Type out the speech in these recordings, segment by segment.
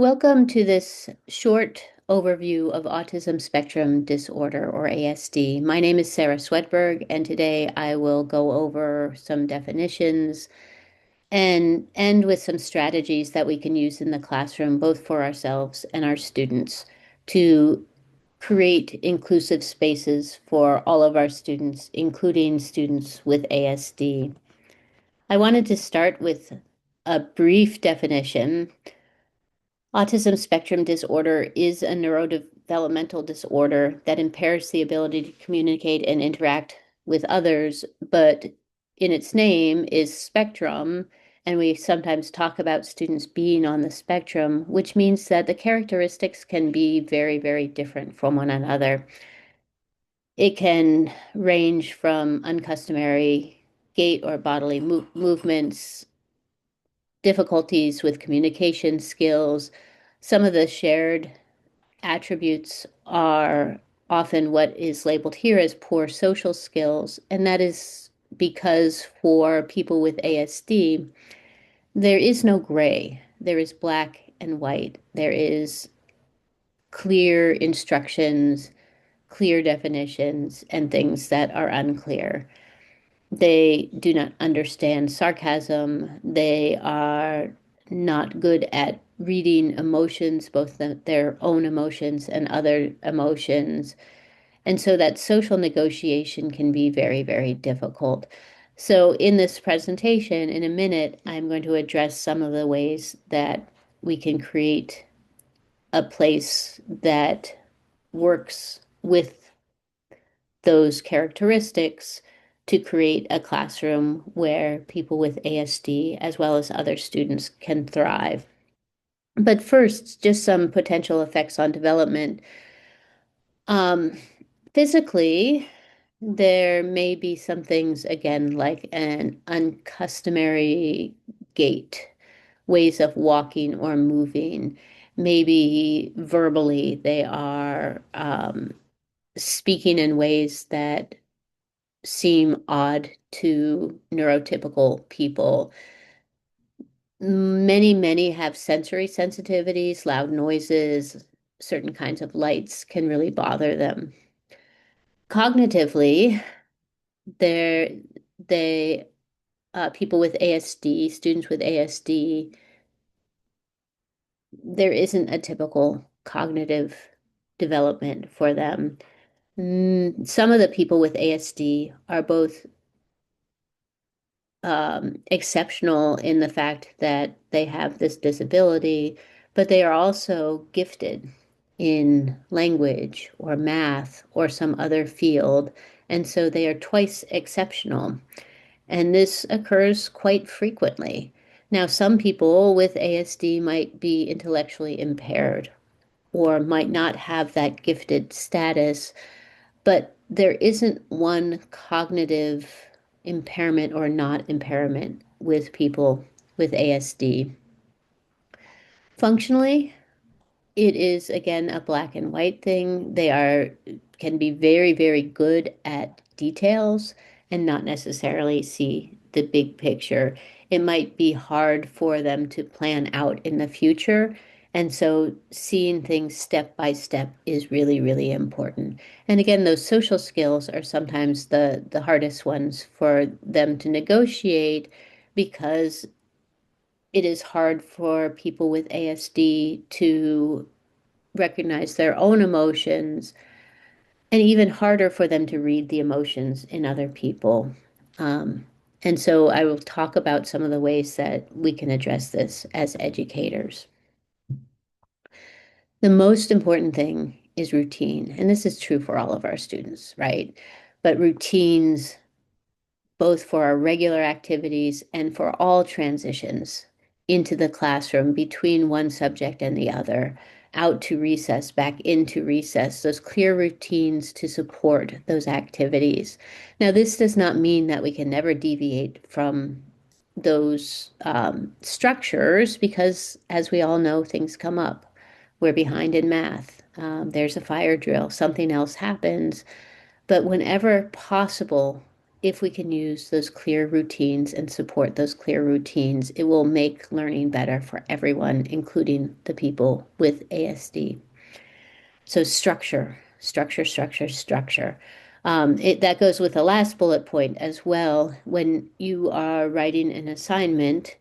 Welcome to this short overview of autism spectrum disorder, or ASD. My name is Sarah Swedberg, and today I will go over some definitions and end with some strategies that we can use in the classroom, both for ourselves and our students, to create inclusive spaces for all of our students, including students with ASD. I wanted to start with a brief definition. Autism spectrum disorder is a neurodevelopmental disorder that impairs the ability to communicate and interact with others, but in its name is spectrum, and we sometimes talk about students being on the spectrum, which means that the characteristics can be very, very different from one another. It can range from uncustomary gait or bodily movements, difficulties with communication skills. Some of the shared attributes are often what is labeled here as poor social skills, and that is because for people with ASD, there is no gray. There is black and white. There is clear instructions, clear definitions, and things that are unclear. They do not understand sarcasm. They are not good at reading emotions, both their own emotions and other emotions. And so that social negotiation can be very, very difficult. So, in this presentation, in a minute, I'm going to address some of the ways that we can create a place that works with those characteristics to create a classroom where people with ASD, as well as other students, can thrive. But first, just some potential effects on development. Um, Physically, there may be some things, again, like an uncustomary gait, ways of walking or moving. Maybe verbally, they are speaking in ways that seem odd to neurotypical people. Many have sensory sensitivities, loud noises, certain kinds of lights can really bother them. Cognitively, they're, they people with ASD, students with ASD, there isn't a typical cognitive development for them. Some of the people with ASD are both exceptional in the fact that they have this disability, but they are also gifted in language or math or some other field. And so they are twice exceptional. And this occurs quite frequently. Now, some people with ASD might be intellectually impaired or might not have that gifted status, but there isn't one cognitive impairment or not impairment with people with ASD. Functionally, it is again a black and white thing. They are can be very, very good at details and not necessarily see the big picture. It might be hard for them to plan out in the future. And so seeing things step by step is really, really important. And again, those social skills are sometimes the hardest ones for them to negotiate because it is hard for people with ASD to recognize their own emotions, and even harder for them to read the emotions in other people. Um, and so I will talk about some of the ways that we can address this as educators. The most important thing is routine, and this is true for all of our students, right? But routines both for our regular activities and for all transitions into the classroom between one subject and the other, out to recess, back into recess, those clear routines to support those activities. Now, this does not mean that we can never deviate from those structures because, as we all know, things come up. We're behind in math. There's a fire drill, something else happens. But whenever possible, if we can use those clear routines and support those clear routines, it will make learning better for everyone, including the people with ASD. So structure, structure, structure, structure. That goes with the last bullet point as well. When you are writing an assignment,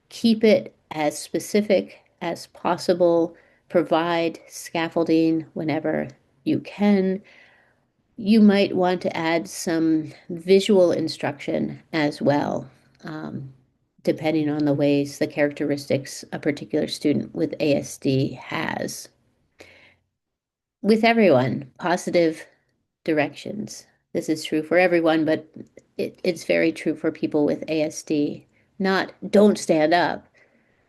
keep it as specific as possible. Provide scaffolding whenever you can. You might want to add some visual instruction as well, um, depending on the ways, the characteristics a particular student with ASD has. With everyone, positive directions. This is true for everyone, but it's very true for people with ASD. Not don't stand up,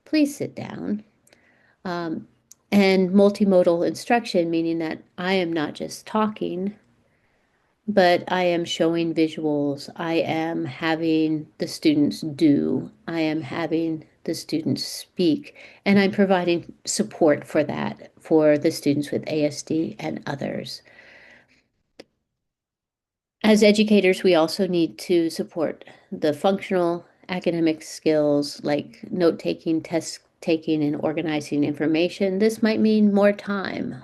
please sit down. Um, and multimodal instruction, meaning that I am not just talking, but I am showing visuals. I am having the students do. I am having the students speak. And I'm providing support for that for the students with ASD and others. As educators, we also need to support the functional academic skills like note taking, test taking, and organizing information. This might mean more time,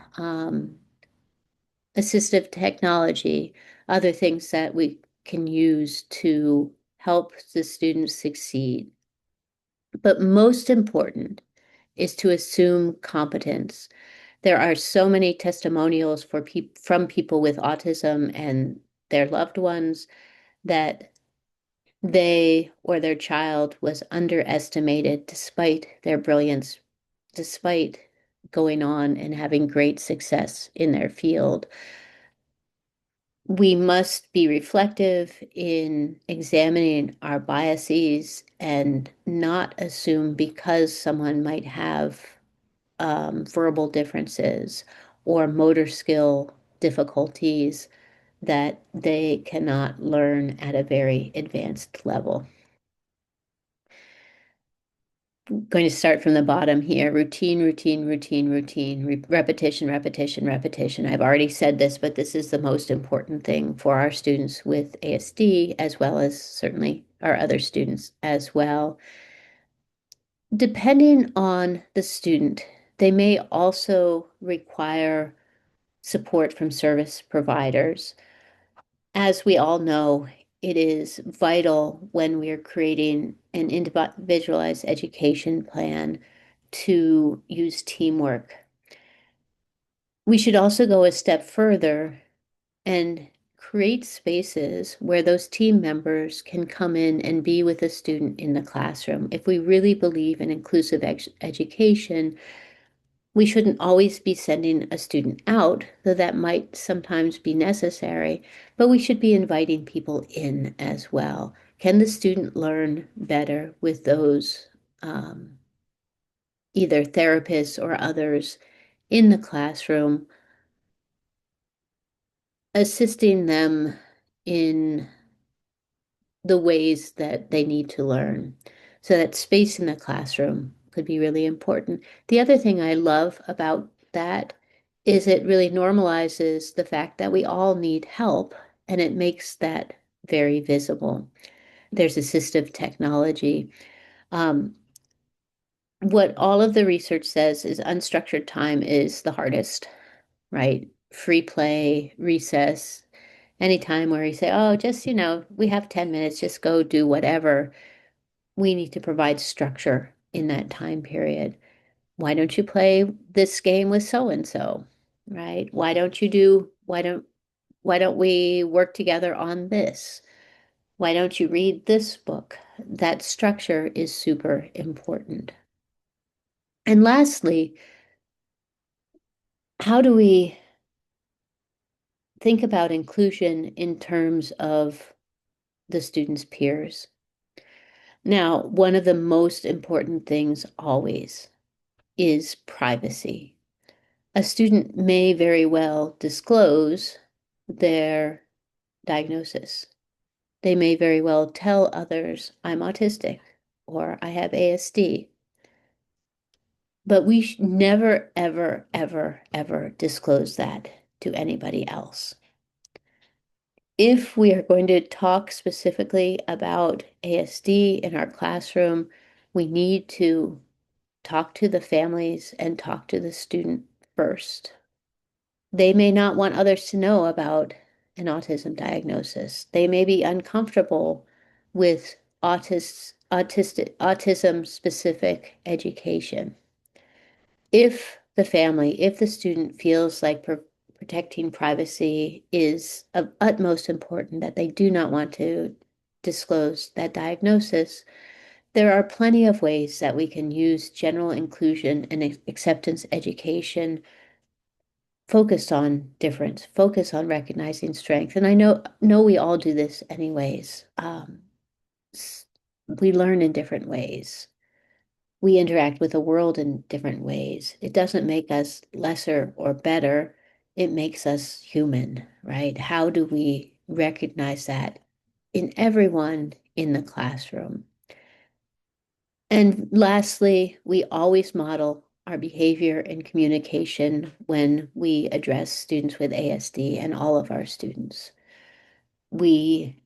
assistive technology, other things that we can use to help the students succeed. But most important is to assume competence. There are so many testimonials from people with autism and their loved ones that they or their child was underestimated despite their brilliance, despite going on and having great success in their field. We must be reflective in examining our biases and not assume because someone might have verbal differences or motor skill difficulties that they cannot learn at a very advanced level. Going to start from the bottom here. Routine, routine, routine, routine, repetition, repetition, repetition. I've already said this, but this is the most important thing for our students with ASD, as well as certainly our other students as well. Depending on the student, they may also require support from service providers. As we all know, it is vital when we are creating an individualized education plan to use teamwork. We should also go a step further and create spaces where those team members can come in and be with a student in the classroom. If we really believe in inclusive education, we shouldn't always be sending a student out, though that might sometimes be necessary, but we should be inviting people in as well. Can the student learn better with those either therapists or others in the classroom, assisting them in the ways that they need to learn? So that space in the classroom could be really important. The other thing I love about that is it really normalizes the fact that we all need help, and it makes that very visible. There's assistive technology. Um, what all of the research says is unstructured time is the hardest, right? Free play, recess, anytime where you say, oh, just, we have 10 minutes, just go do whatever. We need to provide structure in that time period. Why don't you play this game with so and so? Right? Why don't we work together on this? Why don't you read this book? That structure is super important. And lastly, how do we think about inclusion in terms of the students' peers? Now, one of the most important things always is privacy. A student may very well disclose their diagnosis. They may very well tell others, I'm autistic or I have ASD. But we should never, ever, ever, ever disclose that to anybody else. If we are going to talk specifically about ASD in our classroom, we need to talk to the families and talk to the student first. They may not want others to know about an autism diagnosis. They may be uncomfortable with autism specific education. If the student feels like protecting privacy is of utmost importance, that they do not want to disclose that diagnosis, there are plenty of ways that we can use general inclusion and acceptance education focused on difference, focus on recognizing strength. And I know we all do this anyways. We learn in different ways. We interact with the world in different ways. It doesn't make us lesser or better. It makes us human, right? How do we recognize that in everyone in the classroom? And lastly, we always model our behavior and communication when we address students with ASD and all of our students. We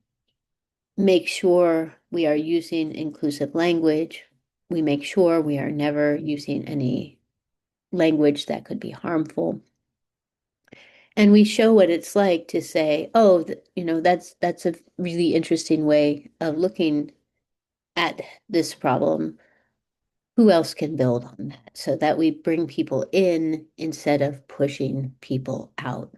make sure we are using inclusive language. We make sure we are never using any language that could be harmful. And we show what it's like to say, oh, that's a really interesting way of looking at this problem. Who else can build on that so that we bring people in instead of pushing people out?